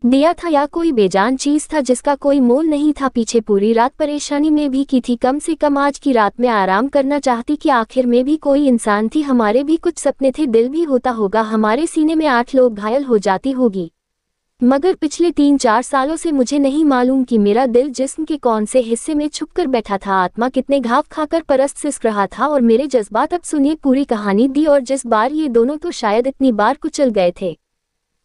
दिया था या कोई बेजान चीज था जिसका कोई मोल नहीं था। पीछे पूरी रात परेशानी में भी की थी, कम से कम आज की रात में आराम करना चाहती कि आखिर में भी कोई इंसान थी। हमारे भी कुछ सपने थे, दिल भी होता होगा, हमारे सीने में 8 लोग घायल हो जाती होगी। मगर पिछले 3-4 सालों से मुझे नहीं मालूम कि मेरा दिल जिस्म के कौन से हिस्से में छुपकर बैठा था। आत्मा कितने घाव खाकर परस्त सिसक रहा था और मेरे जज्बात। अब सुनिए पूरी कहानी दी। और जिस बार ये दोनों तो शायद इतनी बार कुचल गए थे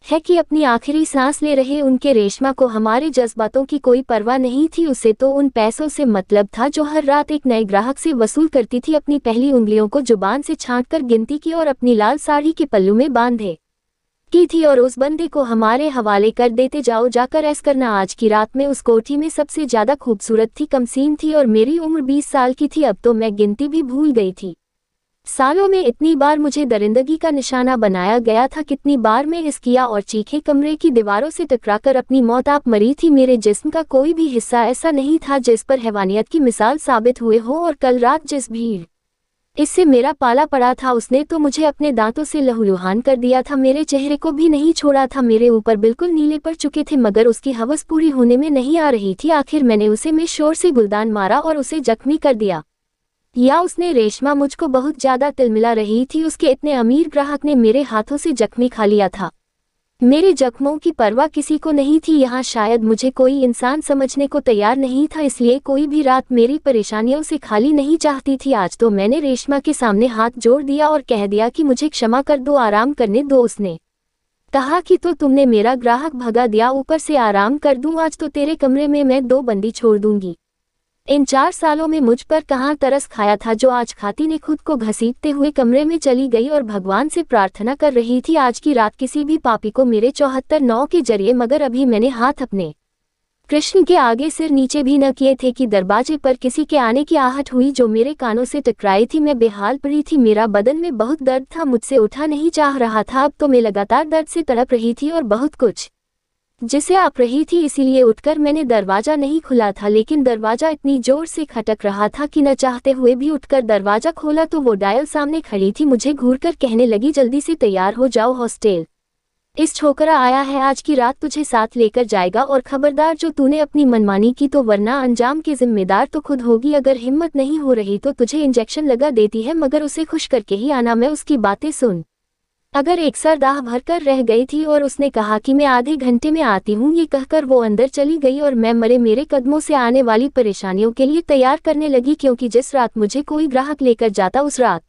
है कि अपनी आखिरी सांस ले रहे उनके रेशमा को हमारे जज्बातों की कोई परवाह नहीं थी। उसे तो उन पैसों से मतलब था जो हर रात एक नए ग्राहक से वसूल करती थी। अपनी पहली उंगलियों को जुबान से छांटकर गिनती की और अपनी लाल साड़ी के पल्लू में बांधे की थी और उस बंदे को हमारे हवाले कर देते, जाओ जाकर ऐस करना। आज की रात में उस कोठी में सबसे ज्यादा खूबसूरत थी, कमसीन थी और मेरी उम्र 20 साल की थी। अब तो मैं गिनती भी भूल गई थी। सालों में इतनी बार मुझे दरिंदगी का निशाना बनाया गया था, कितनी बार मैं इस किया और चीखे कमरे की दीवारों से टकराकर अपनी मौत आप मरी थी। मेरे जिस्म का कोई भी हिस्सा ऐसा नहीं था जिस पर हैवानियत की मिसाल साबित हुए हो। और कल रात जिस भीड़ इससे मेरा पाला पड़ा था उसने तो मुझे अपने दांतों से लहूलुहान कर दिया था, मेरे चेहरे को भी नहीं छोड़ा था। मेरे ऊपर बिल्कुल नीले पड़ चुके थे मगर उसकी हवस पूरी होने में नहीं आ रही थी। आखिर मैंने उसे में शोर से गुलदान मारा और उसे जख्मी कर दिया। या उसने? रेशमा मुझको बहुत ज्यादा तिलमिला रही थी, उसके इतने अमीर ग्राहक ने मेरे हाथों से जख्मी खा लिया था। मेरे जख्मों की परवाह किसी को नहीं थी। यहाँ शायद मुझे कोई इंसान समझने को तैयार नहीं था, इसलिए कोई भी रात मेरी परेशानियों से खाली नहीं चाहती थी। आज तो मैंने रेशमा के सामने हाथ जोड़ दिया और कह दिया कि मुझे क्षमा कर दो, आराम करने दो। उसने कहा कि तो तुमने मेरा ग्राहक भगा दिया, ऊपर से आराम कर दूं। आज तो तेरे कमरे में मैं 2 बंदी छोड़ दूंगी। इन 4 सालों में मुझ पर कहाँ तरस खाया था जो आज खाती ने खुद को घसीटते हुए कमरे में चली गई और भगवान से प्रार्थना कर रही थी आज की रात किसी भी पापी को मेरे 74 के जरिए। मगर अभी मैंने हाथ अपने कृष्ण के आगे सिर नीचे भी न किए थे कि दरवाजे पर किसी के आने की आहट हुई जो मेरे कानों से टकराई थी। मैं बेहाल पड़ी थी, मेरा बदन में बहुत दर्द था, मुझसे उठा नहीं चाह रहा था। अब तो मैं लगातार दर्द से तड़प रही थी और बहुत कुछ जिसे आप रही थी, इसीलिए उठकर मैंने दरवाजा नहीं खुला था, लेकिन दरवाजा इतनी जोर से खटक रहा था कि न चाहते हुए भी उठकर दरवाजा खोला तो वो डायल सामने खड़ी थी। मुझे घूरकर कहने लगी, जल्दी से तैयार हो जाओ, हॉस्टल इस छोकरा आया है, आज की रात तुझे साथ लेकर जाएगा। और खबरदार जो तूने अपनी मनमानी की तो वरना अंजाम की जिम्मेदार तो खुद होगी। अगर हिम्मत नहीं हो रही तो तुझे इंजेक्शन लगा देती है, मगर उसे खुश करके ही आना। मैं उसकी बातें सुन अगर एक सर दाह भरकर रह गई थी और उसने कहा कि मैं आधे घंटे में आती हूँ। ये कहकर वो अंदर चली गई और मैं मरे मेरे कदमों से आने वाली परेशानियों के लिए तैयार करने लगी, क्योंकि जिस रात मुझे कोई ग्राहक लेकर जाता उस रात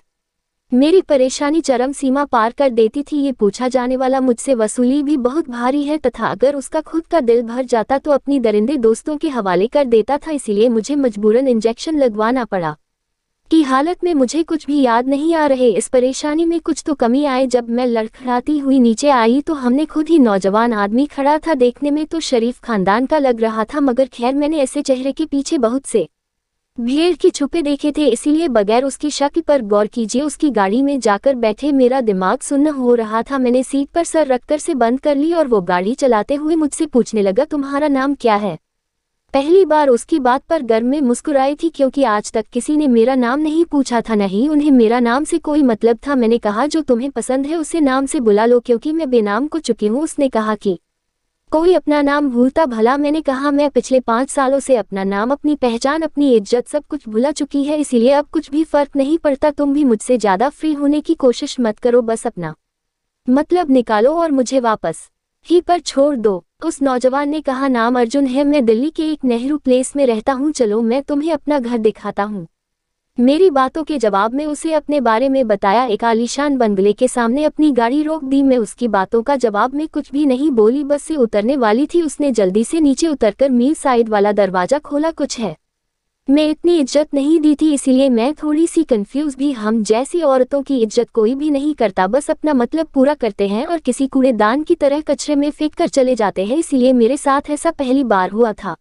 मेरी परेशानी चरम सीमा पार कर देती थी। ये पूछा जाने वाला मुझसे वसूली भी बहुत भारी है तथा अगर उसका खुद का दिल भर जाता तो अपनी दरिंदे दोस्तों के हवाले कर देता था, इसीलिए मुझे मजबूरन इंजेक्शन लगवाना पड़ा। की हालत में मुझे कुछ भी याद नहीं आ रहे। इस परेशानी में कुछ तो कमी आए। जब मैं लड़खड़ाती हुई नीचे आई तो हमने खुद ही नौजवान आदमी खड़ा था, देखने में तो शरीफ खानदान का लग रहा था, मगर खैर मैंने ऐसे चेहरे के पीछे बहुत से भीड़ की छुपे देखे थे, इसीलिए बगैर उसकी शक्ल पर गौर कीजिए उसकी गाड़ी में जाकर बैठे। मेरा दिमाग सुन्न हो रहा था, मैंने सीट पर सर रखकर से बंद कर ली और वो गाड़ी चलाते हुए मुझसे पूछने लगा, तुम्हारा नाम क्या है? पहली बार उसकी बात पर गर्म में मुस्कुराई थी, क्योंकि आज तक किसी ने मेरा नाम नहीं पूछा था, नहीं उन्हें मेरा नाम से कोई मतलब था। मैंने कहा, जो तुम्हें पसंद है उसे नाम से बुला लो, क्योंकि मैं बेनाम को चुकी हूँ। उसने कहा कि कोई अपना नाम भूलता भला? मैंने कहा, मैं पिछले 5 सालों से अपना नाम, अपनी पहचान, अपनी इज्जत सब कुछ भुला चुकी है, इसीलिए अब कुछ भी फर्क नहीं पड़ता। तुम भी मुझसे ज्यादा फ्री होने की कोशिश मत करो, बस अपना मतलब निकालो और मुझे वापस ही पर छोड़ दो। उस नौजवान ने कहा, नाम अर्जुन है, मैं दिल्ली के एक नेहरू प्लेस में रहता हूँ, चलो मैं तुम्हें अपना घर दिखाता हूँ। मेरी बातों के जवाब में उसे अपने बारे में बताया। एक आलीशान बंगले के सामने अपनी गाड़ी रोक दी। मैं उसकी बातों का जवाब में कुछ भी नहीं बोली, बस से उतरने वाली थी। उसने जल्दी से नीचे उतरकर मील साइड वाला दरवाजा खोला। कुछ है मैं इतनी इज्जत नहीं दी थी, इसीलिए मैं थोड़ी सी कंफ्यूज भी। हम जैसी औरतों की इज्जत कोई भी नहीं करता, बस अपना मतलब पूरा करते हैं और किसी कूड़ेदान की तरह कचरे में फेंक कर चले जाते हैं। इसीलिए मेरे साथ ऐसा पहली बार हुआ था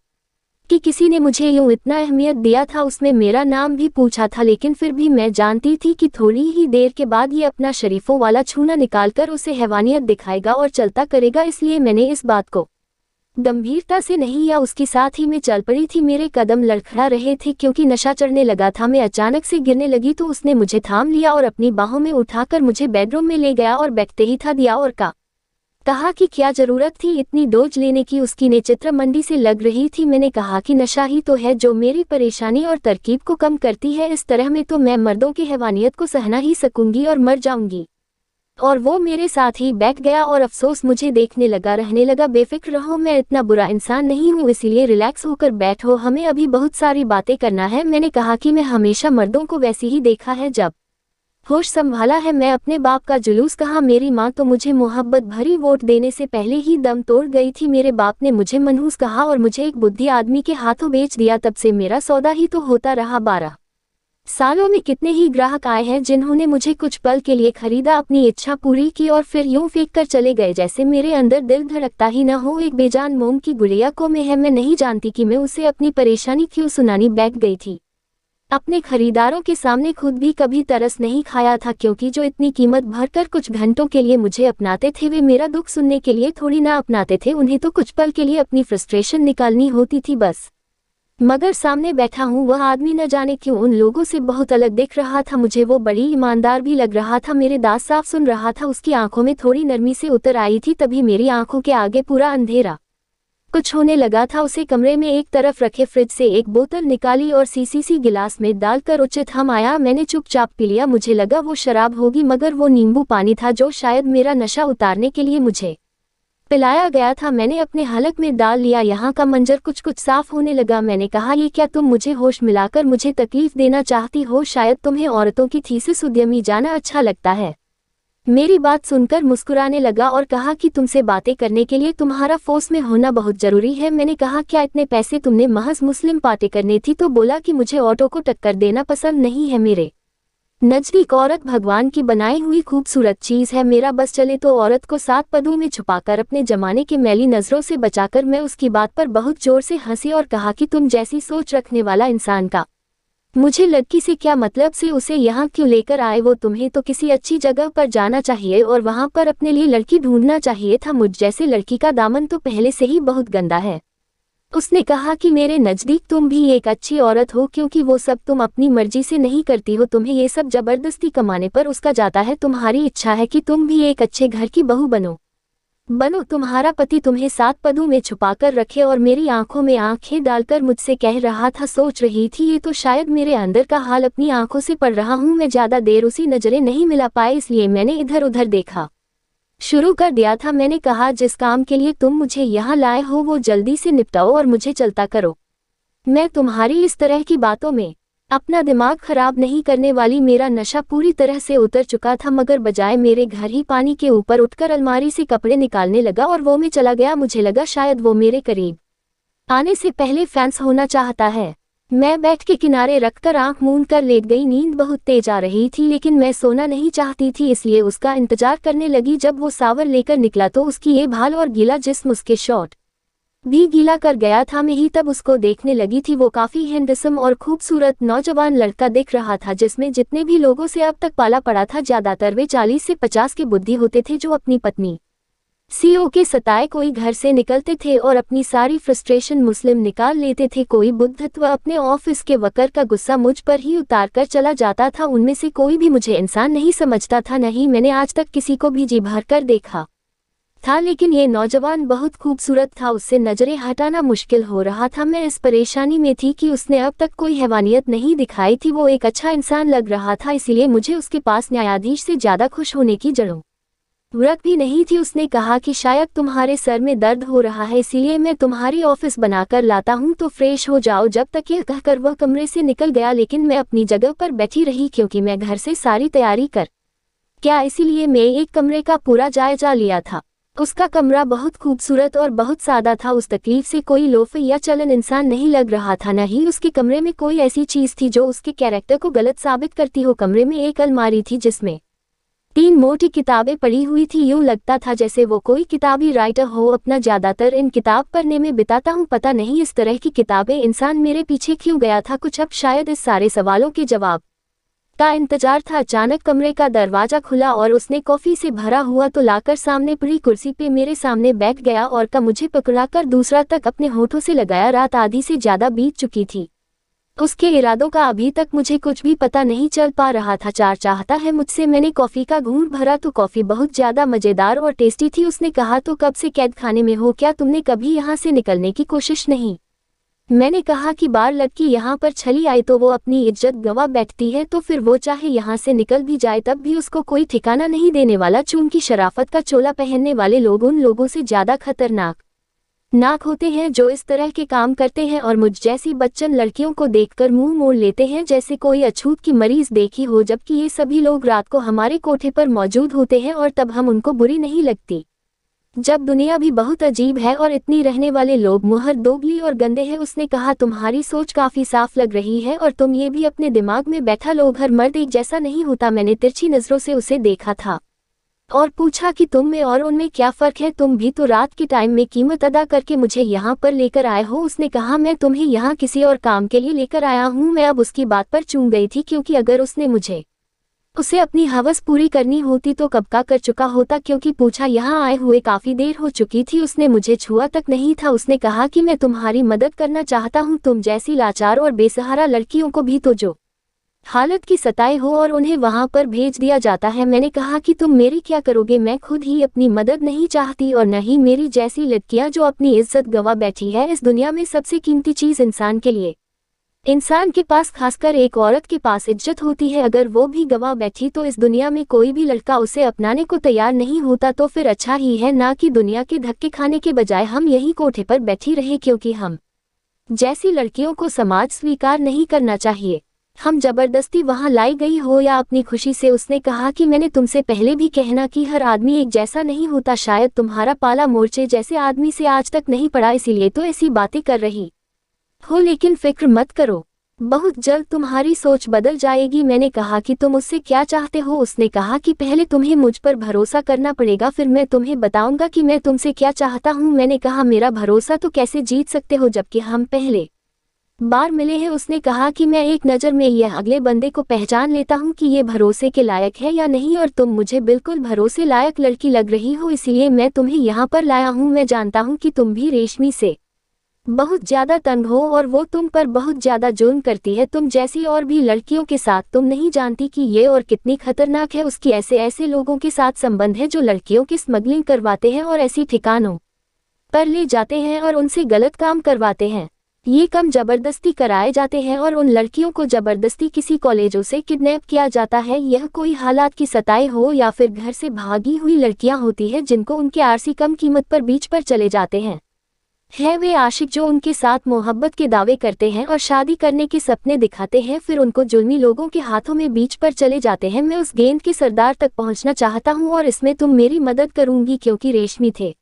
कि किसी ने मुझे यूं इतना अहमियत दिया था। उसमें मेरा नाम भी पूछा था, लेकिन फिर भी मैं जानती थी कि थोड़ी ही देर के बाद ये अपना शरीफों वाला छूना निकालकर उसे हैवानियत दिखाएगा और चलता करेगा, इसलिए मैंने इस बात को गंभीरता से नहीं या उसके साथ ही मैं चल पड़ी थी। मेरे कदम लड़खड़ा रहे थे क्योंकि नशा चढ़ने लगा था। मैं अचानक से गिरने लगी तो उसने मुझे थाम लिया और अपनी बाहों में उठाकर मुझे बेडरूम में ले गया और बैठते ही था दिया और का कहा कि क्या जरूरत थी इतनी डोज लेने की, उसकी ने चित्र मंडी से लग रही थी। मैंने कहा कि नशा ही तो है जो मेरी परेशानी और तरकीब को कम करती है, इस तरह में तो मैं मर्दों की हैवानियत को सहना ही सकूंगी और मर जाऊंगी। और वो मेरे साथ ही बैठ गया और अफसोस मुझे देखने लगा, रहने लगा। बेफिक्र रहो, मैं इतना बुरा इंसान नहीं हूँ, इसीलिए रिलैक्स होकर बैठो, हमें अभी बहुत सारी बातें करना है। मैंने कहा कि मैं हमेशा मर्दों को वैसे ही देखा है, जब होश संभाला है मैं अपने बाप का जुलूस कहा। मेरी माँ तो मुझे मोहब्बत भरी वोट देने से पहले ही दम तोड़ गई थी। मेरे बाप ने मुझे मनहूस कहा और मुझे एक बुद्धि आदमी के हाथों बेच दिया। तब से मेरा सौदा ही तो होता रहा। 12 सालों में कितने ही ग्राहक आए हैं जिन्होंने मुझे कुछ पल के लिए खरीदा, अपनी इच्छा पूरी की और फिर यूं फेंक कर चले गए जैसे मेरे अंदर दिल धड़कता ही न हो। एक बेजान मोम की गुड़िया को मैं नहीं जानती कि मैं उसे अपनी परेशानी क्यों सुनानी बैठ गई थी। अपने खरीदारों के सामने खुद भी कभी तरस नहीं खाया था, क्योंकि जो इतनी कीमत भरकर कुछ घंटों के लिए मुझे अपनाते थे वे मेरा दुख सुनने के लिए थोड़ी ना अपनाते थे। उन्हें तो कुछ पल के लिए अपनी फ्रस्ट्रेशन निकालनी होती थी बस। मगर सामने बैठा हूँ वह आदमी न जाने क्यों उन लोगों से बहुत अलग दिख रहा था। मुझे वो बड़ी ईमानदार भी लग रहा था, मेरे दांत साफ सुन रहा था। उसकी आंखों में थोड़ी नरमी से उतर आई थी, तभी मेरी आंखों के आगे पूरा अंधेरा कुछ होने लगा था। उसे कमरे में एक तरफ रखे फ्रिज से एक बोतल निकाली और सीसी गिलास में डालकर उचित हम आया। मैंने चुपचाप पी लिया। मुझे लगा वो शराब होगी, मगर वो नींबू पानी था जो शायद मेरा नशा उतारने के लिए मुझे पिलाया गया था। मैंने अपने हलक में डाल लिया। यहाँ का मंजर कुछ कुछ साफ होने लगा। मैंने कहा, ये क्या तुम मुझे होश मिलाकर मुझे तकलीफ देना चाहती हो? शायद तुम्हें औरतों की थीसिस उद्यमी जाना अच्छा लगता है। मेरी बात सुनकर मुस्कुराने लगा और कहा कि तुमसे बातें करने के लिए तुम्हारा फोर्स में होना बहुत जरूरी है। मैंने कहा, क्या इतने पैसे तुमने महज मुस्लिम पार्टी करने थी? तो बोला कि मुझे ऑटो को टक्कर देना पसंद नहीं है। मेरे नजदीक औरत भगवान की बनाई हुई खूबसूरत चीज है। मेरा बस चले तो औरत को 7 पदों में छुपाकर अपने जमाने के मैली नजरों से बचाकर मैं उसकी बात पर बहुत जोर से हंसी और कहा कि तुम जैसी सोच रखने वाला इंसान का मुझे लड़की से क्या मतलब, से उसे यहाँ क्यों लेकर आए? वो तुम्हें तो किसी अच्छी जगह पर जाना चाहिए और वहां पर अपने लिए लड़की ढूंढना चाहिए था। मुझ जैसे लड़की का दामन तो पहले से ही बहुत गंदा है। उसने कहा कि मेरे नजदीक तुम भी एक अच्छी औरत हो, क्योंकि वो सब तुम अपनी मर्जी से नहीं करती हो, तुम्हें ये सब जबरदस्ती कमाने पर उसका जाता है। तुम्हारी इच्छा है कि तुम भी एक अच्छे घर की बहू बनो। तुम्हारा पति तुम्हें 7 पदों में छुपाकर रखे। और मेरी आंखों में आंखें डालकर मुझसे कह रहा था, सोच रही थी ये तो शायद मेरे अंदर का हाल अपनी आंखों से पढ़ रहा हूँ। मैं ज्यादा देर उसी नजरें नहीं मिला पाए, इसलिए मैंने इधर उधर देखा शुरू कर दिया था। मैंने कहा, जिस काम के लिए तुम मुझे यहाँ लाए हो वो जल्दी से निपटाओ और मुझे चलता करो। मैं तुम्हारी इस तरह की बातों में अपना दिमाग खराब नहीं करने वाली। मेरा नशा पूरी तरह से उतर चुका था, मगर बजाय मेरे घर ही पानी के ऊपर उठकर अलमारी से कपड़े निकालने लगा और वो में चला गया। मुझे लगा शायद वो मेरे करीब आने से पहले फैंस होना चाहता है। मैं बैठ के किनारे रखकर आंख मूंद कर लेट गई। नींद बहुत तेज आ रही थी, लेकिन मैं सोना नहीं चाहती थी, इसलिए उसका इंतजार करने लगी। जब वो सावर लेकर निकला तो उसकी ये भाल और गीला जिस्म उसके शॉट भी गीला कर गया था। मैं ही तब उसको देखने लगी थी। वो काफी हैंडसम और खूबसूरत नौजवान लड़का दिख रहा था, जिसमें जितने भी लोगों से अब तक पाला पड़ा था ज्यादातर वे 40 से 50 के बुद्धि होते थे, जो अपनी पत्नी सीओ के सताए कोई घर से निकलते थे और अपनी सारी फ्रस्ट्रेशन मुस्लिम निकाल लेते थे। कोई बुद्धत्व अपने ऑफिस के वकर का गुस्सा मुझ पर ही उतार कर चला जाता था। उनमें से कोई भी मुझे इंसान नहीं समझता था, नहीं मैंने आज तक किसी को भी जी भर कर देखा था, लेकिन ये नौजवान बहुत खूबसूरत था, उससे नजरें हटाना मुश्किल हो रहा था। मैं इस परेशानी में थी कि उसने अब तक कोई हैवानियत नहीं दिखाई थी। वो एक अच्छा इंसान लग रहा था, इसीलिए मुझे उसके पास न्यायाधीश से ज्यादा खुश होने की जरूरत भी नहीं थी। उसने कहा कि शायद तुम्हारे सर में दर्द हो रहा है, इसीलिए मैं तुम्हारी ऑफिस बनाकर लाता हूं, तो फ्रेश हो जाओ। जब तक यह कहकर वह कमरे से निकल गया, लेकिन मैं अपनी जगह पर बैठी रही, क्योंकि मैं घर से सारी तैयारी कर क्या इसीलिए मैं एक कमरे का पूरा जायजा लिया था। उसका कमरा बहुत खूबसूरत और बहुत सादा था। उस तकलीफ से कोई लोफे या चलन इंसान नहीं लग रहा था, न ही उसके कमरे में कोई ऐसी चीज थी जो उसके कैरेक्टर को गलत साबित करती हो। कमरे में एक अलमारी थी जिसमें 3 मोटी किताबें पड़ी हुई थी। यूं लगता था जैसे वो कोई किताबी राइटर हो। अपना ज्यादातर इन किताब पढ़ने में बिताता हूँ। पता नहीं इस तरह की किताबें इंसान मेरे पीछे क्यों गया था। कुछ अब शायद इस सारे सवालों के जवाब का इंतजार था। अचानक कमरे का दरवाजा खुला और उसने कॉफी से भरा हुआ तो लाकर सामने पड़ी कुर्सी पे मेरे सामने बैठ गया और का मुझे पकड़ाकर दूसरा तक अपने होठों से लगाया। रात आधी से ज्यादा बीत चुकी थी। उसके इरादों का अभी तक मुझे कुछ भी पता नहीं चल पा रहा था। चार चाहता है मुझसे। मैंने कॉफ़ी का घूंट भरा तो कॉफ़ी बहुत ज़्यादा मज़ेदार और टेस्टी थी। उसने कहा, तो कब से कैद खाने में हो, क्या तुमने कभी यहाँ से निकलने की कोशिश नहीं? मैंने कहा कि बार लड़की यहाँ पर चली आई तो वो अपनी इज्जत गंवा बैठती है, तो फिर वो चाहे यहाँ से निकल भी जाए तब भी उसको कोई ठिकाना नहीं देने वाला। चूंकि शराफत का चोला पहनने वाले लोग उन लोगों से ज़्यादा खतरनाक होते हैं जो इस तरह के काम करते हैं और मुझ जैसी बच्चन लड़कियों को देखकर मुंह मोड़ लेते हैं जैसे कोई अछूत की मरीज देखी हो, जबकि ये सभी लोग रात को हमारे कोठे पर मौजूद होते हैं और तब हम उनको बुरी नहीं लगती। जब दुनिया भी बहुत अजीब है और इतनी रहने वाले लोग मुहर दोगली और गंदे हैं। उसने कहा, तुम्हारी सोच काफी साफ लग रही है और तुम ये भी अपने दिमाग में बैठा लो, हर मर्द एक जैसा नहीं होता। मैंने तिरछी नजरों से उसे देखा था और पूछा कि तुम में और उनमें क्या फर्क है? तुम भी तो रात के टाइम में कीमत अदा करके मुझे यहाँ पर लेकर आए हो। उसने कहा, मैं तुम्हें यहाँ किसी और काम के लिए लेकर आया हूँ। मैं अब उसकी बात पर चूक गई थी, क्योंकि अगर उसने उसे अपनी हवस पूरी करनी होती तो कब का कर चुका होता। क्योंकि पूछा, यहाँ आए हुए काफी देर हो चुकी थी। उसने मुझे छुआ तक नहीं था। उसने कहा कि मैं तुम्हारी मदद करना चाहता हूँ, तुम जैसी लाचार और बेसहारा लड़कियों को भी तो जो हालत की सताए हो और उन्हें वहां पर भेज दिया जाता है। मैंने कहा कि तुम मेरी क्या करोगे? मैं खुद ही अपनी मदद नहीं चाहती और न ही मेरी जैसी लड़कियां जो अपनी इज्जत गंवा बैठी है। इस दुनिया में सबसे कीमती चीज इंसान के लिए, इंसान के पास, खासकर एक औरत के पास, इज्जत होती है। अगर वो भी गंवा बैठी तो इस दुनिया में कोई भी लड़का उसे अपनाने को तैयार नहीं होता। तो फिर अच्छा ही है ना कि दुनिया के धक्के खाने के बजाय हम यही कोठे पर बैठी रहे, क्योंकि हम जैसी लड़कियों को समाज स्वीकार नहीं करना चाहिए। हम जबरदस्ती वहां लाई गई हो या अपनी खुशी से। उसने कहा कि मैंने तुमसे पहले भी कहना कि हर आदमी एक जैसा नहीं होता। शायद तुम्हारा पाला मोर्चे जैसे आदमी से आज तक नहीं पड़ा, इसीलिए तो ऐसी बातें कर रही हो। लेकिन फिक्र मत करो, बहुत जल्द तुम्हारी सोच बदल जाएगी। मैंने कहा कि तुम उससे क्या चाहते हो? उसने कहा कि पहले तुम्हें मुझ पर भरोसा करना पड़ेगा, फिर मैं तुम्हें बताऊंगा कि मैं तुमसे क्या चाहता हूँ। मैंने कहा, मेरा भरोसा तो कैसे जीत सकते हो जबकि हम पहले बार मिले हैं? उसने कहा कि मैं एक नज़र में यह अगले बंदे को पहचान लेता हूँ कि ये भरोसे के लायक है या नहीं, और तुम मुझे बिल्कुल भरोसे लायक लड़की लग रही हो, इसलिए मैं तुम्हें यहाँ पर लाया हूँ। मैं जानता हूँ कि तुम भी रेशमी से बहुत ज्यादा तंग हो और वो तुम पर बहुत ज्यादा जुल्म करती है, तुम जैसी और भी लड़कियों के साथ। तुम नहीं जानती कि ये और कितनी खतरनाक है। उसकी ऐसे लोगों के साथ संबंध है जो लड़कियों की स्मगलिंग करवाते हैं और ऐसी ठिकानों पर ले जाते हैं और उनसे गलत काम करवाते हैं। ये काम जबरदस्ती कराए जाते हैं और उन लड़कियों को जबरदस्ती किसी कॉलेजों से किडनैप किया जाता है। यह कोई हालात की सताए हो या फिर घर से भागी हुई लड़कियां होती है जिनको उनके आरसी कम कीमत पर बीच पर चले जाते हैं। वे आशिक जो उनके साथ मोहब्बत के दावे करते हैं और शादी करने के सपने दिखाते हैं, फिर उनको जुल्मी लोगों के हाथों में बीच पर चले जाते हैं। मैं उस गेंद के सरदार तक पहुंचना चाहता हूं और इसमें तुम मेरी मदद करूंगी, क्योंकि रेशमी थे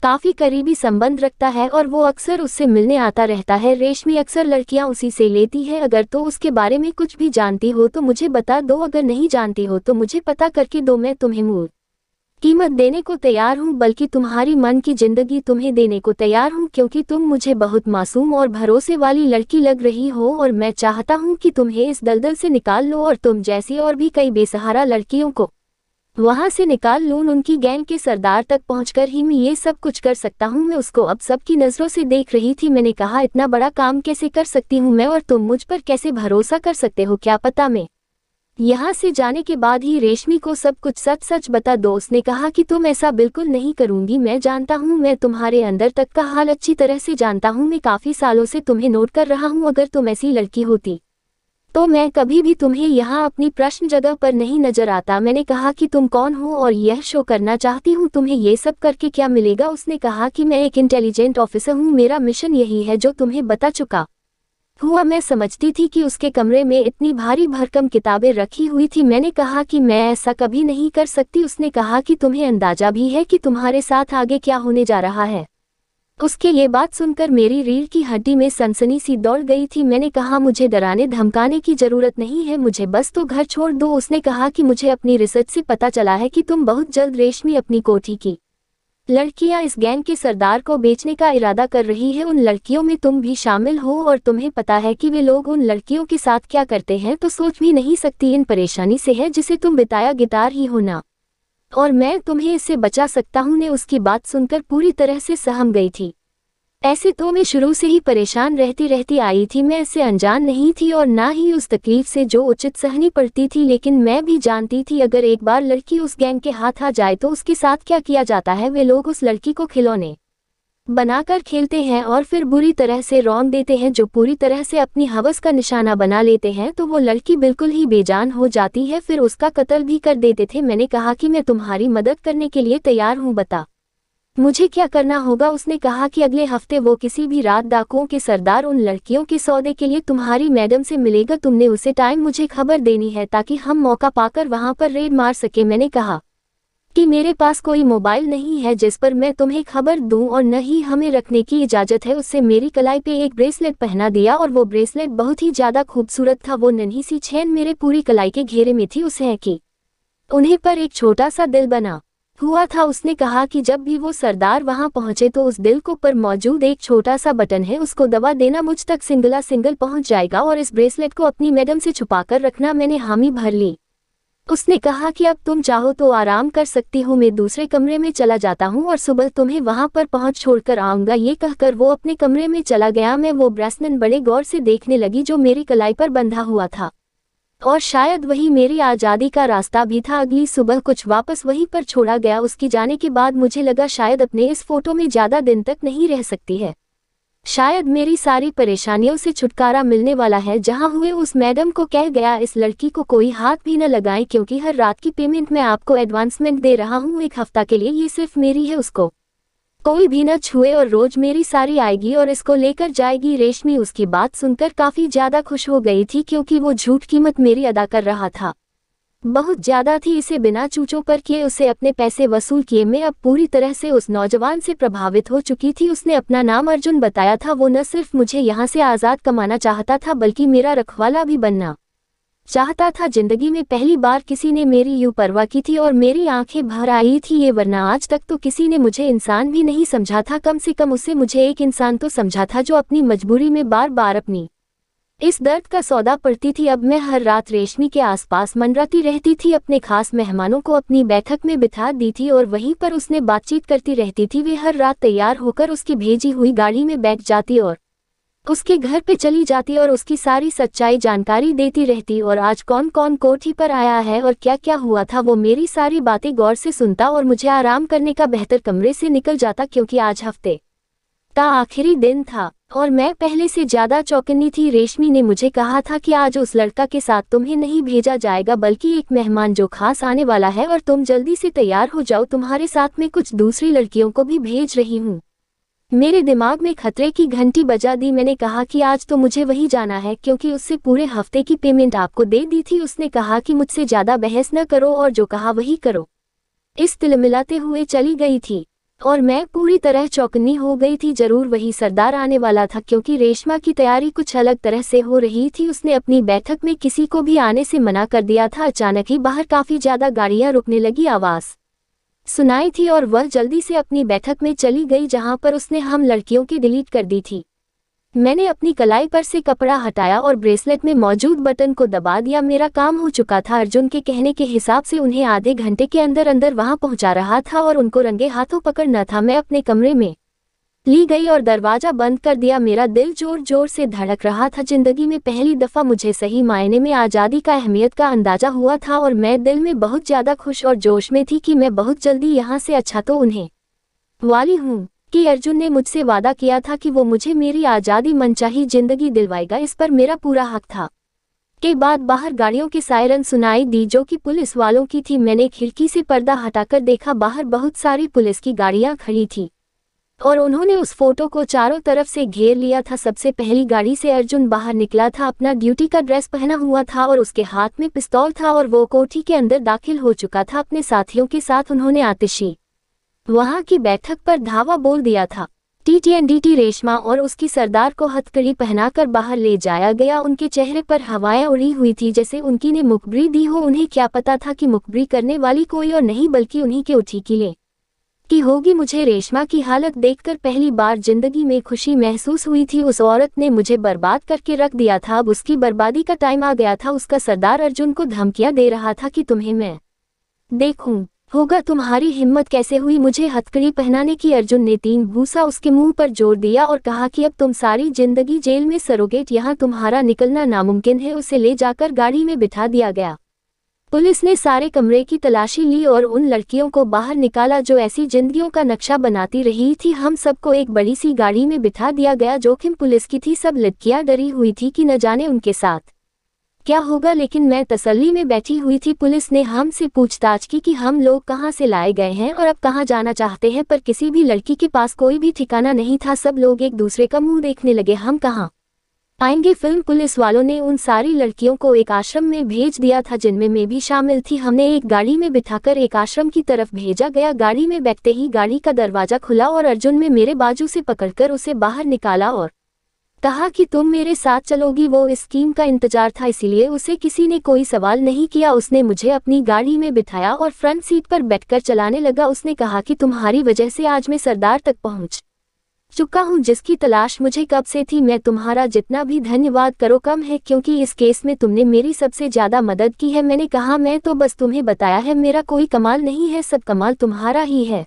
काफी करीबी संबंध रखता है और वो अक्सर उससे मिलने आता रहता है। रेशमी अक्सर लड़कियां उसी से लेती है। अगर तो उसके बारे में कुछ भी जानती हो तो मुझे बता दो, अगर नहीं जानती हो तो मुझे पता करके दो। मैं तुम्हें मूल कीमत देने को तैयार हूँ, बल्कि तुम्हारी मन की जिंदगी तुम्हें देने को तैयार हूँ, क्योंकि तुम मुझे बहुत मासूम और भरोसे वाली लड़की लग रही हो और मैं चाहता हूँ कि तुम्हें इस दलदल से निकाल लो और तुम जैसी और भी कई बेसहारा लड़कियों को वहां से निकाल लूं। उनकी गैंग के सरदार तक पहुंचकर ही मैं ये सब कुछ कर सकता हूं। मैं उसको अब सबकी नजरों से देख रही थी। मैंने कहा, इतना बड़ा काम कैसे कर सकती हूं मैं, और तुम मुझ पर कैसे भरोसा कर सकते हो? क्या पता मैं यहाँ से जाने के बाद ही रेशमी को सब कुछ सच सच बता दो। उसने कहा कि तुम ऐसा बिल्कुल नहीं करूंगी। मैं जानता हूँ, मैं तुम्हारे अंदर तक का हाल अच्छी तरह से जानता हूँ। मैं काफी सालों से तुम्हें नोट कर रहा हूँ। अगर तुम ऐसी लड़की होती तो मैं कभी भी तुम्हें यहाँ अपनी प्रश्न जगह पर नहीं नजर आता। मैंने कहा कि तुम कौन हो और यह शो करना चाहती हूँ, तुम्हें ये सब करके क्या मिलेगा? उसने कहा कि मैं एक इंटेलिजेंट ऑफिसर हूँ, मेरा मिशन यही है जो तुम्हें बता चुका हुआ। मैं समझती थी कि उसके कमरे में इतनी भारी भरकम किताबें रखी हुई थी। मैंने कहा कि मैं ऐसा कभी नहीं कर सकती। उसने कहा कि तुम्हें अंदाजा भी है कि तुम्हारे साथ आगे क्या होने जा रहा है? उसके ये बात सुनकर मेरी रीढ़ की हड्डी में सनसनी सी दौड़ गई थी। मैंने कहा, मुझे डराने धमकाने की जरूरत नहीं है, मुझे बस तो घर छोड़ दो। उसने कहा कि मुझे अपनी रिसर्च से पता चला है कि तुम बहुत जल्द रेशमी अपनी कोठी की लड़कियां इस गैंग के सरदार को बेचने का इरादा कर रही है। उन लड़कियों में तुम भी शामिल हो और तुम्हें पता है कि वे लोग उन लड़कियों के साथ क्या करते हैं, तो सोच भी नहीं सकती इन परेशानी से है जिसे तुम बिताया गिटार ही होना, और मैं तुम्हें इससे बचा सकता हूँ। ने उसकी बात सुनकर पूरी तरह से सहम गई थी। ऐसे तो मैं शुरू से ही परेशान रहती आई थी। मैं इससे अनजान नहीं थी और ना ही उस तकलीफ से जो उचित सहनी पड़ती थी, लेकिन मैं भी जानती थी अगर एक बार लड़की उस गैंग के हाथ आ जाए तो उसके साथ क्या किया जाता है। वे लोग उस लड़की को खिलौने बनाकर खेलते हैं और फिर बुरी तरह से रौंद देते हैं। जो पूरी तरह से अपनी हवस का निशाना बना लेते हैं तो वो लड़की बिल्कुल ही बेजान हो जाती है, फिर उसका कत्ल भी कर देते थे। मैंने कहा कि मैं तुम्हारी मदद करने के लिए तैयार हूँ, बता मुझे क्या करना होगा। उसने कहा कि अगले हफ्ते वो किसी भी रात डाकुओं के सरदार उन लड़कियों के सौदे के लिए तुम्हारी मैडम से मिलेगा। तुमने उसे टाइम मुझे खबर देनी है ताकि हम मौका पाकर वहां पर रेड मार सके। मैंने कहा कि मेरे पास कोई मोबाइल नहीं है जिस पर मैं तुम्हें खबर दूं और न ही हमें रखने की इजाजत है। उससे मेरी कलाई पे एक ब्रेसलेट पहना दिया और वो ब्रेसलेट बहुत ही ज्यादा खूबसूरत था। वो नन्ही सी चेन मेरे पूरी कलाई के घेरे में थी। उसे है कि उन्हें पर एक छोटा सा दिल बना हुआ था। उसने कहा कि जब भी वो सरदार वहां पहुंचे तो उस दिल को पर मौजूद एक छोटा सा बटन है, उसको दबा देना, मुझ तक सिंगल पहुंच जाएगा और इस ब्रेसलेट को अपनी मैडम से छुपाकर रखना। मैंने हामी भर ली। उसने कहा कि अब तुम चाहो तो आराम कर सकती हो, मैं दूसरे कमरे में चला जाता हूँ और सुबह तुम्हें वहां पर पहुंच छोड़कर आऊंगा। ये कहकर वो अपने कमरे में चला गया। मैं वो ब्रेसलेट बड़े गौर से देखने लगी जो मेरी कलाई पर बंधा हुआ था और शायद वही मेरी आज़ादी का रास्ता भी था। अगली सुबह कुछ वापस वहीं पर छोड़ा गया। उसकी जाने के बाद मुझे लगा शायद अपने इस फोटो में ज़्यादा दिन तक नहीं रह सकती है, शायद मेरी सारी परेशानियों से छुटकारा मिलने वाला है। जहां हुए उस मैडम को कह गया इस लड़की को कोई हाथ भी न लगाएं क्योंकि हर रात की पेमेंट मैं आपको एडवांसमेंट दे रहा हूं 1 हफ्ता के लिए, ये सिर्फ मेरी है, उसको कोई भी न छुए और रोज मेरी सारी आएगी और इसको लेकर जाएगी। रेशमी उसकी बात सुनकर काफी ज्यादा खुश हो गई थी क्योंकि वो झूठ कीमत मेरी अदा कर रहा था, बहुत ज्यादा थी। इसे बिना चूचों पर किए उसे अपने पैसे वसूल किए। मैं अब पूरी तरह से उस नौजवान से प्रभावित हो चुकी थी। उसने अपना नाम अर्जुन बताया था। वो न सिर्फ मुझे यहाँ से आज़ाद कमाना चाहता था बल्कि मेरा रखवाला भी बनना चाहता था। जिंदगी में पहली बार किसी ने मेरी यूं परवाह की थी और मेरी आंखें भर आई थी। ये वरना आज तक तो किसी ने मुझे इंसान भी नहीं समझा था, कम से कम उससे मुझे एक इंसान तो समझा था जो अपनी मजबूरी में बार बार अपनी इस दर्द का सौदा पड़ती थी। अब मैं हर रात रेशमी के आसपास मंडराती रहती थी, अपने खास मेहमानों को अपनी बैठक में बिठा दी थी और वहीं पर उसने बातचीत करती रहती थी। वे हर रात तैयार होकर उसकी भेजी हुई गाड़ी में बैठ जाती और उसके घर पे चली जाती और उसकी सारी सच्चाई जानकारी देती रहती और आज कौन कौन कोठी पर आया है और क्या क्या हुआ था वो मेरी सारी बातें गौर से सुनता और मुझे आराम करने का बेहतर कमरे से निकल जाता क्योंकि आज हफ्ते का आखिरी दिन था और मैं पहले से ज्यादा चौकन्नी थी। रेशमी ने मुझे कहा था कि आज उस लड़का के साथ तुम्हें नहीं भेजा जाएगा बल्कि एक मेहमान जो खास आने वाला है और तुम जल्दी से तैयार हो जाओ, तुम्हारे साथ में कुछ दूसरी लड़कियों को भी भेज रही हूँ। मेरे दिमाग में खतरे की घंटी बजा दी। मैंने कहा कि आज तो मुझे वही जाना है क्योंकि उससे पूरे हफ्ते की पेमेंट आपको दे दी थी। उसने कहा कि मुझसे ज्यादा बहस न करो और जो कहा वही करो। इस तिलमिलाते हुए चली गई थी और मैं पूरी तरह चौकन्नी हो गई थी। जरूर वही सरदार आने वाला था क्योंकि रेशमा की तैयारी कुछ अलग तरह से हो रही थी। उसने अपनी बैठक में किसी को भी आने से मना कर दिया था। अचानक ही बाहर काफी ज्यादा गाड़ियां रुकने लगी, आवाज सुनाई थी और वह जल्दी से अपनी बैठक में चली गई जहां पर उसने हम लड़कियों की डिलीट कर दी थी। मैंने अपनी कलाई पर से कपड़ा हटाया और ब्रेसलेट में मौजूद बटन को दबा दिया। मेरा काम हो चुका था। अर्जुन के कहने के हिसाब से उन्हें आधे घंटे के अंदर अंदर वहां पहुंचा रहा था और उनको रंगे हाथों पकड़ना था। मैं अपने कमरे में ली गई और दरवाजा बंद कर दिया। मेरा दिल जोर जोर से धड़क रहा था। जिंदगी में पहली दफा मुझे सही मायने में आज़ादी का अहमियत का अंदाजा हुआ था और मैं दिल में बहुत ज्यादा खुश और जोश में थी कि मैं बहुत जल्दी यहाँ से अच्छा तो उन्हें वाली हूँ कि अर्जुन ने मुझसे वादा किया था कि वो मुझे मेरी आज़ादी मनचाही जिंदगी दिलवाएगा, इस पर मेरा पूरा हक था। के बाद बाहर गाड़ियों की सायरन सुनाई दी जो कि पुलिस वालों की थी। मैंने खिड़की से पर्दा हटाकर देखा, बाहर बहुत सारी पुलिस की गाड़ियां खड़ी थी और उन्होंने उस फोटो को चारों तरफ से घेर लिया था। सबसे पहली गाड़ी से अर्जुन बाहर निकला था, अपना ड्यूटी का ड्रेस पहना हुआ था और उसके हाथ में पिस्तौल था और वो कोठी के अंदर दाखिल हो चुका था। अपने साथियों के साथ उन्होंने आतिशी वहां की बैठक पर धावा बोल दिया था। टीटीएनडीटी रेशमा और उसकी सरदार को हथकड़ी पहनाकर बाहर ले जाया गया। उनके चेहरे पर हवाएं उड़ी हुई थी जैसे उनकी ने मुखबरी दी हो। उन्हें क्या पता था कि मुखबरी करने वाली कोई और नहीं बल्कि उन्हीं के उठी किले की होगी। मुझे रेशमा की हालत देखकर पहली बार जिंदगी में खुशी महसूस हुई थी। उस औरत ने मुझे बर्बाद करके रख दिया था, अब उसकी बर्बादी का टाइम आ गया था। उसका सरदार अर्जुन को धमकियां दे रहा था कि तुम्हें मैं देखूं। होगा तुम्हारी हिम्मत कैसे हुई मुझे हथकड़ी पहनाने की। अर्जुन ने 3 घूंसा उसके मुंह पर जोर दिया और कहा कि अब तुम सारी जिंदगी जेल में सरोगेट, यहाँ तुम्हारा निकलना नामुमकिन है। उसे ले जाकर गाड़ी में बिठा दिया गया। पुलिस ने सारे कमरे की तलाशी ली और उन लड़कियों को बाहर निकाला जो ऐसी जिंदगियों का नक्शा बनाती रही थी। हम सबको एक बड़ी सी गाड़ी में बिठा दिया गया। जोखिम पुलिस की थी, सब लड़कियां डरी हुई थी कि न जाने उनके साथ क्या होगा, लेकिन मैं तसल्ली में बैठी हुई थी। पुलिस ने हमसे पूछताछ की कि हम लोग कहाँ से लाए गए हैं और अब कहाँ जाना चाहते हैं, पर किसी भी लड़की के पास कोई भी ठिकाना नहीं था। सब लोग एक दूसरे का मुंह देखने लगे, हम कहाँ आएंगे। फिल्म पुलिस वालों ने उन सारी लड़कियों को एक आश्रम में भेज दिया था जिनमें मैं भी शामिल थी। हमने एक गाड़ी में बिठाकर एक आश्रम की तरफ भेजा गया। गाड़ी में बैठते ही गाड़ी का दरवाजा खुला और अर्जुन ने मेरे बाजू से पकड़कर उसे बाहर निकाला और कहा कि तुम मेरे साथ चलोगी। वो इस स्कीम का इंतजार था, इसीलिए उसे किसी ने कोई सवाल नहीं किया। उसने मुझे अपनी गाड़ी में बिठाया और फ्रंट सीट पर बैठकर चलाने लगा। उसने कहा कि तुम्हारी वजह से आज मैं सरदार तक पहुंच चुका हूं, जिसकी तलाश मुझे कब से थी। मैं तुम्हारा जितना भी धन्यवाद करो कम है, क्योंकि इस केस में तुमने मेरी सबसे ज्यादा मदद की है। मैंने कहा मैं तो बस तुम्हें बताया है, मेरा कोई कमाल नहीं है, सब कमाल तुम्हारा ही है।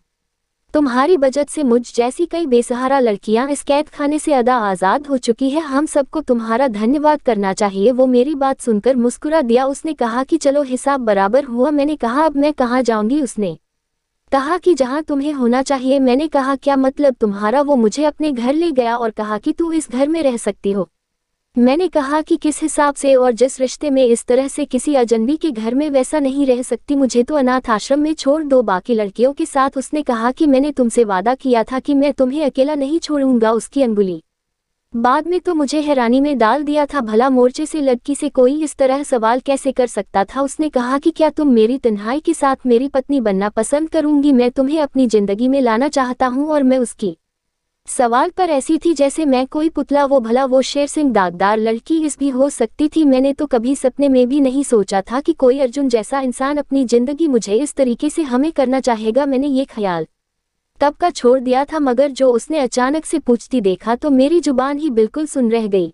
तुम्हारी बचत से मुझ जैसी कई बेसहारा लड़कियां इस कैद खाने से अदा आजाद हो चुकी है। हम सबको तुम्हारा धन्यवाद करना चाहिए। वो मेरी बात सुनकर मुस्कुरा दिया। उसने कहा कि चलो हिसाब बराबर हुआ। मैंने कहा अब मैं कहाँ जाऊंगी। उसने कहा कि जहां तुम्हें होना चाहिए। मैंने कहा क्या मतलब तुम्हारा। वो मुझे अपने घर ले गया और कहा कि तू इस घर में रह सकती हो। मैंने कहा कि किस हिसाब से और जिस रिश्ते में इस तरह से किसी अजनबी के घर में वैसा नहीं रह सकती, मुझे तो अनाथ आश्रम में छोड़ दो बाकी लड़कियों के साथ। उसने कहा कि मैंने तुमसे वादा किया था कि मैं तुम्हें अकेला नहीं छोड़ूंगा। उसकी अंगुली बाद में तो मुझे हैरानी में डाल दिया था। भला मोर्चे से लड़की से कोई इस तरह सवाल कैसे कर सकता था। उसने कहा कि क्या तुम मेरी तन्हाई के साथ मेरी पत्नी बनना पसंद करूंगी। मैं तुम्हें अपनी जिंदगी में लाना चाहता हूं। और मैं उसकी सवाल पर ऐसी थी जैसे मैं कोई पुतला। वो भला वो शेर सिंह दागदार लड़की इस भी हो सकती थी। मैंने तो कभी सपने में भी नहीं सोचा था कि कोई अर्जुन जैसा इंसान अपनी जिंदगी मुझे इस तरीके से हमें करना चाहेगा। मैंने ये ख्याल तब का छोड़ दिया था, मगर जो उसने अचानक से पूछती देखा तो मेरी जुबान ही बिल्कुल सुन रह गई।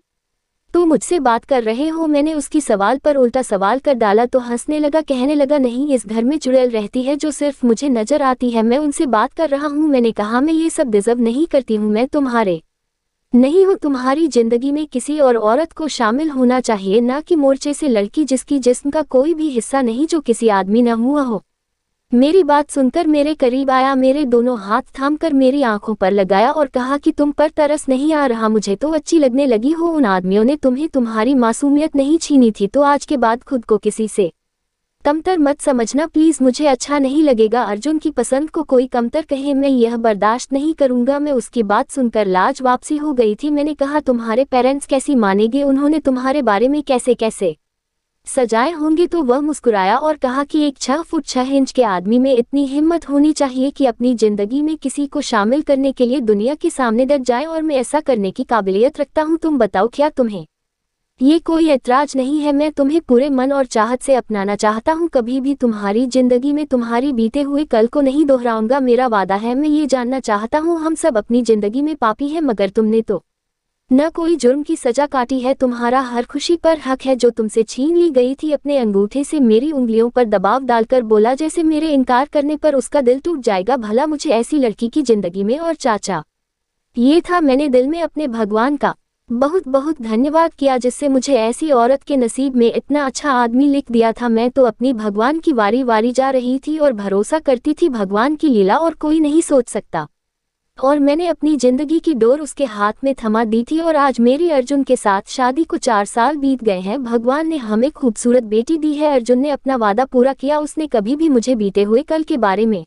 तो मुझसे बात कर रहे हो। मैंने उसकी सवाल पर उल्टा सवाल कर डाला तो हंसने लगा, कहने लगा नहीं, इस घर में चुड़ैल रहती है जो सिर्फ मुझे नजर आती है, मैं उनसे बात कर रहा हूँ। मैंने कहा मैं ये सब डिजर्व नहीं करती हूँ, मैं तुम्हारे नहीं हूँ। तुम्हारी जिंदगी में किसी और औरत को शामिल होना चाहिए, ना कि मोर्चे से लड़की जिसकी जिस्म का कोई भी हिस्सा नहीं, जो किसी आदमी न हुआ हो। मेरी बात सुनकर मेरे करीब आया, मेरे दोनों हाथ थामकर मेरी आंखों पर लगाया और कहा कि तुम पर तरस नहीं आ रहा, मुझे तो अच्छी लगने लगी हो। उन आदमियों ने तुम्हें तुम्हारी मासूमियत नहीं छीनी थी, तो आज के बाद खुद को किसी से कमतर मत समझना प्लीज, मुझे अच्छा नहीं लगेगा अर्जुन की पसंद को कोई कमतर कहे, मैं यह बर्दाश्त नहीं करूंगा। मैं उसकी बात सुनकर लाज वापसी हो गई थी। मैंने कहा तुम्हारे पेरेंट्स कैसी मानेंगे, उन्होंने तुम्हारे बारे में कैसे कैसे सजाए होंगे। तो वह मुस्कुराया और कहा कि एक 6 फुट 6 इंच के आदमी में इतनी हिम्मत होनी चाहिए कि अपनी जिंदगी में किसी को शामिल करने के लिए दुनिया के सामने डट जाए, और मैं ऐसा करने की काबिलियत रखता हूँ। तुम बताओ क्या तुम्हें ये कोई ऐतराज नहीं है। मैं तुम्हें पूरे मन और चाहत से अपनाना चाहता हूँ, कभी भी तुम्हारी जिंदगी में तुम्हारी बीते हुए कल को नहीं दोहराऊंगा, मेरा वादा है। मैं ये जानना चाहता हूँ, हम सब अपनी जिंदगी में पापी हैं, मगर तुमने तो न कोई जुर्म की सजा काटी है। तुम्हारा हर खुशी पर हक है जो तुमसे छीन ली गई थी। अपने अंगूठे से मेरी उंगलियों पर दबाव डालकर बोला जैसे मेरे इनकार करने पर उसका दिल टूट जाएगा। भला मुझे ऐसी लड़की की जिंदगी में और चाचा ये था। मैंने दिल में अपने भगवान का बहुत बहुत धन्यवाद किया जिससे मुझे ऐसी औरत के नसीब में इतना अच्छा आदमी लिख दिया था। मैं तो अपनी भगवान की वारी वारी जा रही थी और भरोसा करती थी भगवान की लीला और कोई नहीं सोच सकता, और मैंने अपनी जिंदगी की डोर उसके हाथ में थमा दी थी। और आज मेरी अर्जुन के साथ शादी को 4 साल बीत गए हैं। भगवान ने हमें खूबसूरत बेटी दी है। अर्जुन ने अपना वादा पूरा किया, उसने कभी भी मुझे बीते हुए कल के बारे में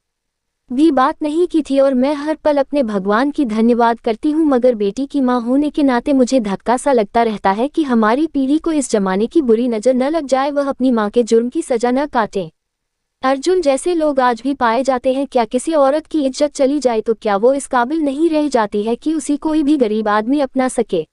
भी बात नहीं की थी, और मैं हर पल अपने भगवान की धन्यवाद करती हूँ। मगर बेटी की माँ होने के नाते मुझे धक्का सा लगता रहता है कि हमारी पीढ़ी को इस जमाने की बुरी नजर न लग जाए, वह अपनी माँ के जुर्म की सजा न काटे। अर्जुन जैसे लोग आज भी पाए जाते हैं। क्या किसी औरत की इज्जत चली जाए तो क्या वो इस काबिल नहीं रह जाती है कि उसी कोई भी गरीब आदमी अपना सके।